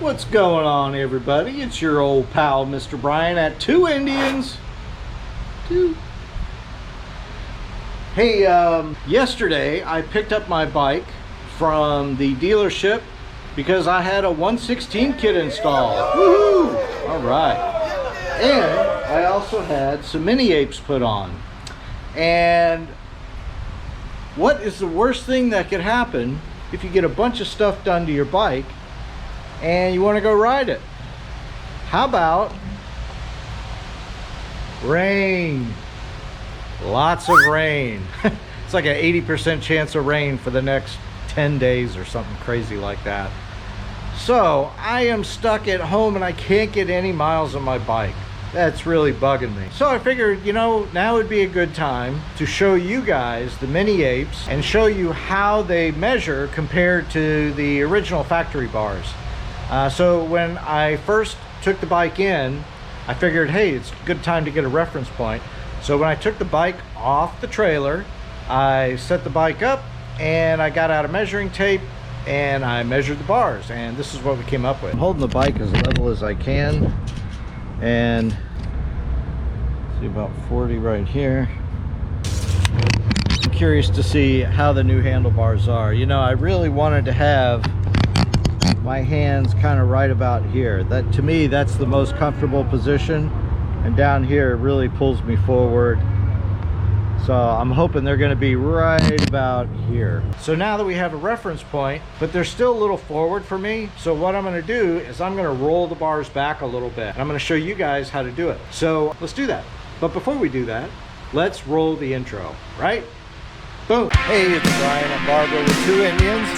What's going on, everybody? It's your old pal Mr. Brian at Two Indians. Hey, yesterday I picked up my bike from the dealership because I had a 1/16 kit installed. Woohoo! All right. And I also had some mini apes put on. And what is the worst thing that could happen if you get a bunch of stuff done to your bike and you want to go ride it? How about rain? Lots of rain. It's like an 80% chance of rain for the next 10 days or something crazy like that. So I am stuck at home and I can't get any miles on my bike. That's really bugging me. So I figured, you know, now would be a good time to show you guys the mini apes and show you how they measure compared to the original factory bars. So when I first took the bike in, I figured, hey, it's a good time to get a reference point. So when I took the bike off the trailer, I set the bike up and I got out a measuring tape and I measured the bars, and this is what we came up with. I'm holding the bike as level as I can, and see, about 40 right here. I'm curious to see how the new handlebars are. You know, I really wanted to have my hands kind of right about here. That, to me, that's the most comfortable position, and down here it really pulls me forward. So I'm hoping they're going to be right about here. So now that we have a reference point, but they're still a little forward for me, so what I'm going to do is I'm going to roll the bars back a little bit. I'm going to show you guys how to do it. So let's do that. But before we do that, let's roll the intro, right? Boom. Hey, it's Brian and Barbara with Two Indians.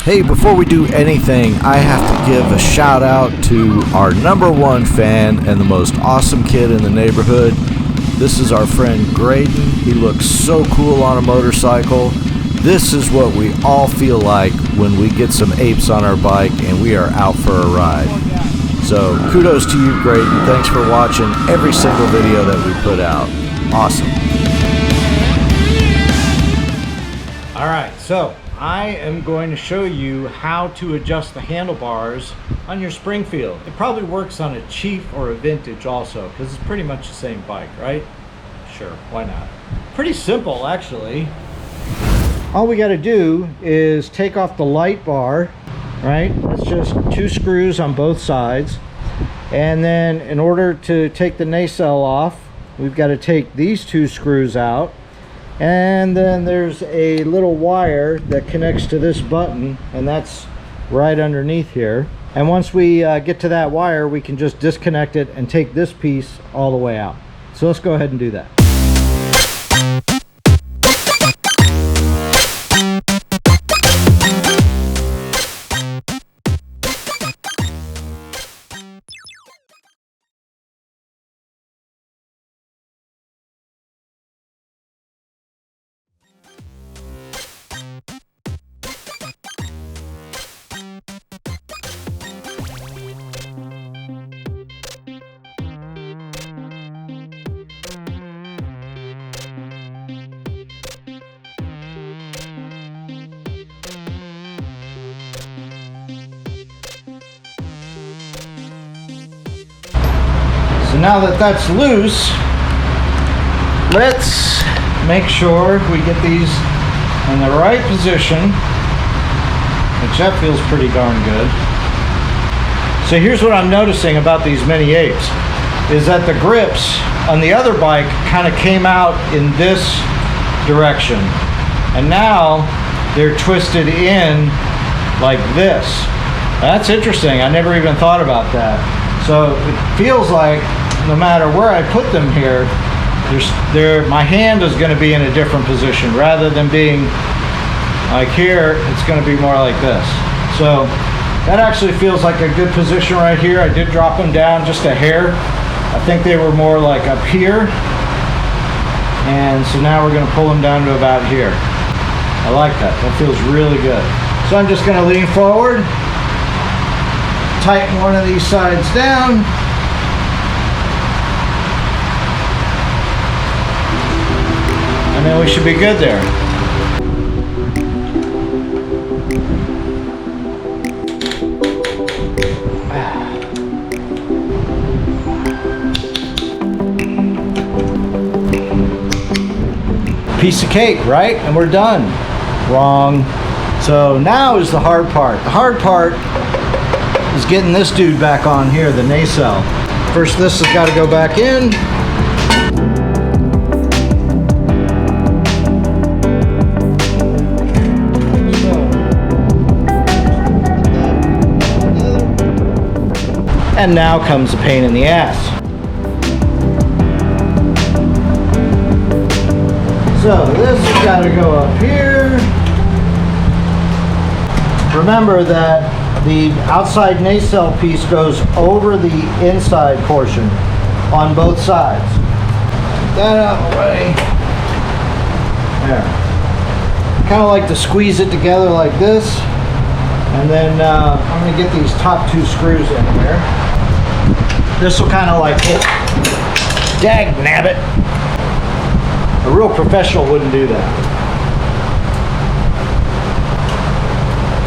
Hey, before we do anything, I have to give a shout out to our #1 fan and the most awesome kid in the neighborhood. This is our friend Graydon. He looks so cool on a motorcycle. This is what we all feel like when we get some apes on our bike and we are out for a ride. So kudos to you, Graydon. Thanks for watching every single video that we put out. Awesome. All right, so I am going to show you how to adjust the handlebars on your Springfield. It probably works on a cheap or a vintage also, because it's pretty much the same bike, right? Sure, why not? Pretty simple, actually. All we got to do is take off the light bar, right? It's just 2 screws on both sides. And then in order to take the nacelle off, we've got to take these 2 screws out. And then there's a little wire that connects to this button, and that's right underneath here. And once we get to that wire, we can just disconnect it and take this piece all the way out. So let's go ahead and do that. So now that that's loose, let's make sure we get these in the right position, which that feels pretty darn good. So here's what I'm noticing about these mini apes, is that the grips on the other bike kind of came out in this direction, and now they're twisted in like this. That's interesting. I never even thought about that. So it feels like no matter where I put them here, my hand is going to be in a different position. Rather than being like here, it's going to be more like this. So that actually feels like a good position right here. I did drop them down just a hair. I think they were more like up here. And so now we're going to pull them down to about here. I like that. That feels really good. So I'm just going to lean forward, tighten one of these sides down, then we should be good there. Piece of cake, right? And we're done. Wrong. So now is the hard part. The hard part is getting this dude back on here, the nacelle. First, this has got to go back in. And now comes the pain in the ass. So this has got to go up here. Remember that the outside nacelle piece goes over the inside portion on both sides. Get that out of the way. There. Kind of like to squeeze it together like this. And then I'm going to get these top two screws in here. This will kind of like hit. Dag nabbit. A real professional wouldn't do that.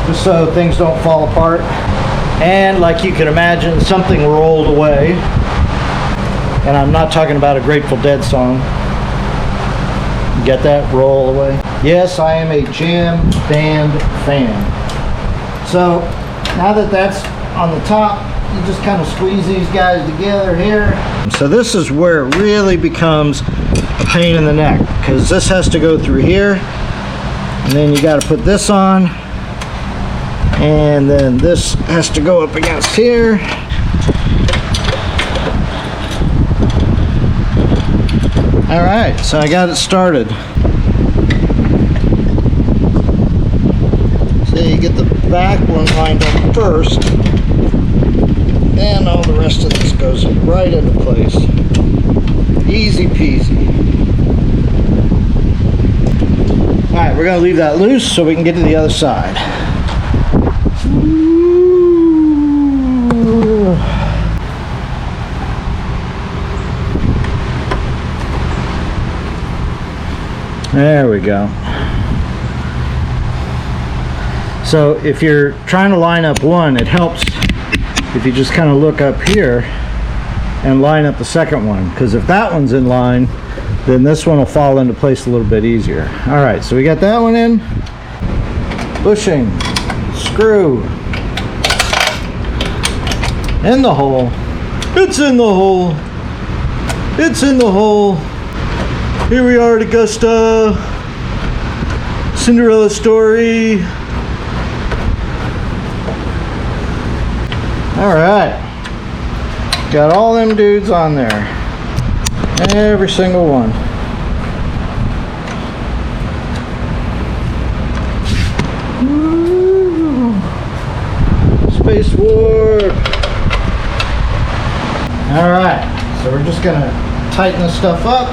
Just so things don't fall apart. And like you can imagine, something rolled away. And I'm not talking about a Grateful Dead song. Get that? Roll away. Yes, I am a jam band fan. So now that that's on the top, you just kind of squeeze these guys together here. So this is where it really becomes a pain in the neck, because this has to go through here, and then you got to put this on, and then this has to go up against here. All right, so I got it started. So you get the back one lined up first, then all the rest of this goes right into place. Easy peasy. Alright, we're going to leave that loose so we can get to the other side. There we go. So if you're trying to line up one, it helps if you just kind of look up here and line up the second one, because if that one's in line, then this one will fall into place a little bit easier. All right, so we got that one in. Bushing, screw, in the hole. It's in the hole. It's in the hole. Here we are at Augusta. Cinderella story. All right, got all them dudes on there, every single one. Woo. Space warp. All right, so we're just gonna tighten this stuff up.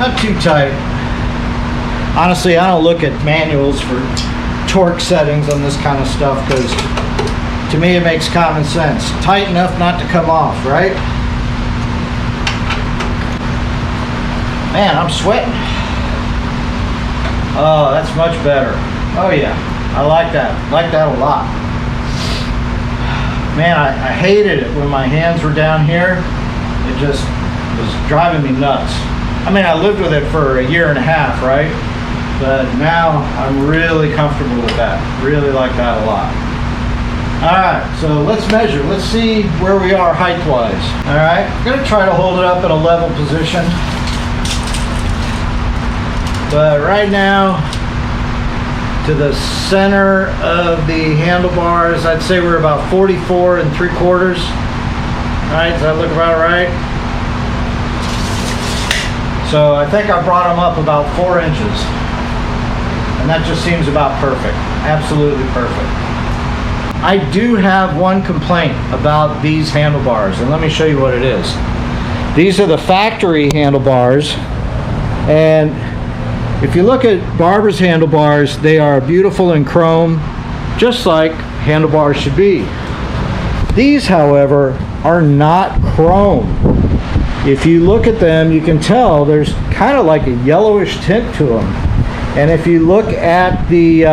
Not too tight. Honestly, I don't look at manuals for torque settings on this kind of stuff, because to me it makes common sense. Tight enough not to come off, right? Man, I'm sweating. Oh, that's much better. Oh yeah, I like that. Like that a lot. Man, I hated it when my hands were down here. It just was driving me nuts. I mean, I lived with it for a year and a half, right? But now I'm really comfortable with that. Really like that a lot. All right, so let's measure. Let's see where we are height-wise. All right, I'm gonna try to hold it up at a level position. But right now, to the center of the handlebars, I'd say we're about 44 3/4. All right, does that look about right? So I think I brought them up about 4 inches. And that just seems about perfect. Absolutely perfect. I do have one complaint about these handlebars, and let me show you what it is. These are the factory handlebars, and if you look at Barber's handlebars, they are beautiful in chrome, just like handlebars should be. These, however, are not chrome. If you look at them, you can tell there's kind of like a yellowish tint to them. And if you look at the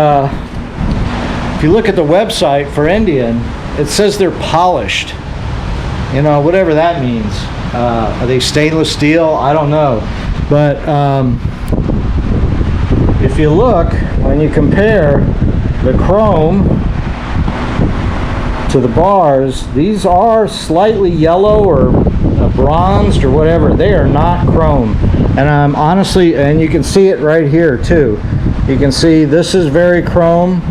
website for Indian, it says they're polished. You know, whatever that means. Are they stainless steel? I don't know. But if you look, when you compare the chrome to the bars, these are slightly yellow or bronzed or whatever. They are not chrome. And I'm honestly, and you can see it right here too. You can see this is very chrome,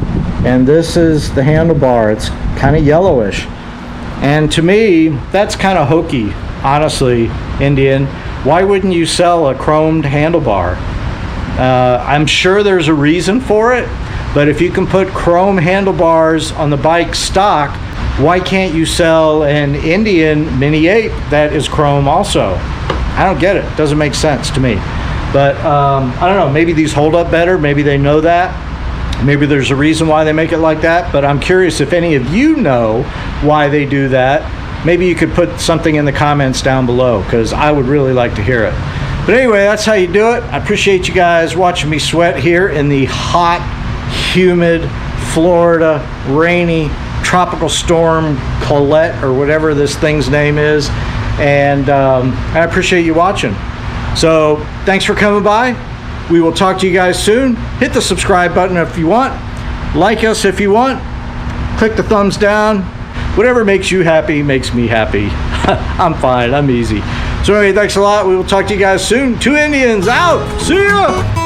and this is the handlebar. It's kind of yellowish. And to me, that's kind of hokey, honestly, Indian. Why wouldn't you sell a chromed handlebar? I'm sure there's a reason for it, but if you can put chrome handlebars on the bike stock, why can't you sell an Indian Mini Ape that is chrome also? I don't get it. It doesn't make sense to me. But I don't know, maybe these hold up better. Maybe they know that. Maybe there's a reason why they make it like that, but I'm curious if any of you know why they do that. Maybe you could put something in the comments down below, because I would really like to hear it. But anyway, that's how you do it. I appreciate you guys watching me sweat here in the hot, humid, Florida, rainy, tropical storm Colette, or whatever this thing's name is. And I appreciate you watching. So thanks for coming by. We will talk to you guys soon. Hit the subscribe button if you want. Like us if you want. Click the thumbs down. Whatever makes you happy makes me happy. I'm fine. I'm easy. So anyway, thanks a lot. We will talk to you guys soon. 2 Indians out. See ya.